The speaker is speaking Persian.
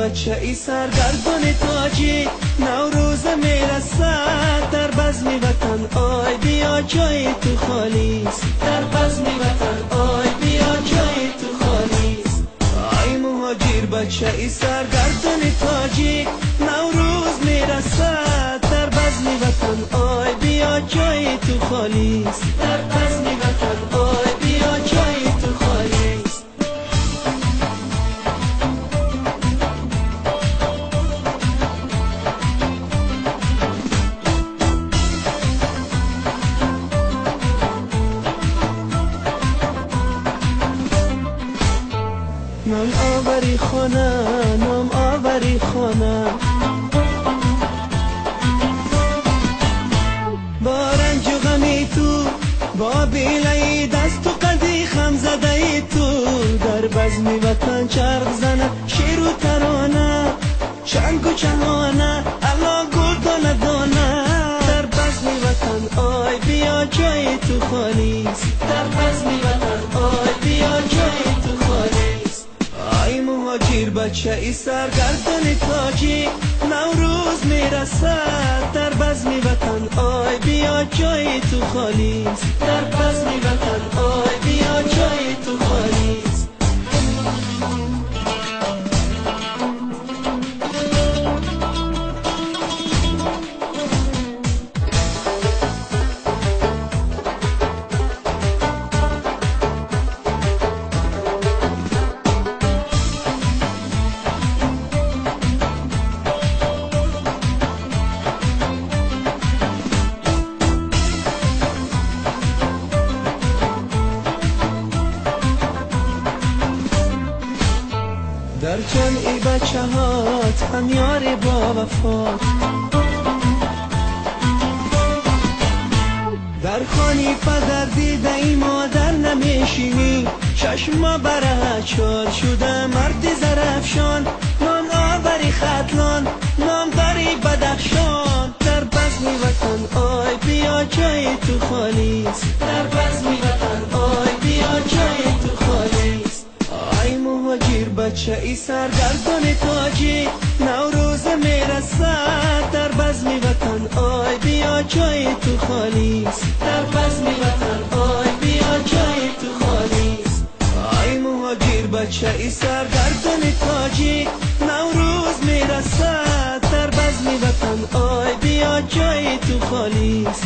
بچه ای سرگردان تاجی، نوروز میرسد در بزم وطن، آی بیا جای تو خالیست، در بزم وطن آی بیا جای تو خالیست. آی مهاجر بچه ای سرگردان تاجی، نوروز میرسد در بزم وطن، آی بیا جای تو خالیست، در بزم وطن آی بیا جای تو خالیست. نام آوری خانه، نام آوری خانه، با رنج و غمی تو، با بیله دست و قدی خم زده تو، در بزم وطن چرخ زنه شیر و ترانه، چنگ و چهانه الا گردان دانه، در بزم وطن آی بیا جای تو خالیست، در بزم وطن آی بیا جای تو خالیست. آی مهاجر بچه ای سرگردان تاجی، نوروز میرسد در بزم وطن، آی بیا جای تو خالیست، در بزم وطن آی بیا جای تو خالیست. در جمعی بچه هات هم یاری با وفات، در خانی پدر دیده ای مادر نمیشینی، چشما بره چار شده مرد زرفشان، نام آوری خطلان نام داری بدخشان، در بزم وطن آی بیا جای تو خالیست، در بزم وطن آی بیا جای تو خالیست. آی مهاجر بچه ای سرگردان تاجی، نوروز میرسد در بزم وطن، آی بیا جای تو خالیست، در بزم وطن آی بیا جای تو خالیست. آی مهاجر بچه ای سرگردان تاجی، نوروز میرسد در بزم وطن، آی بیا جای تو خالیست.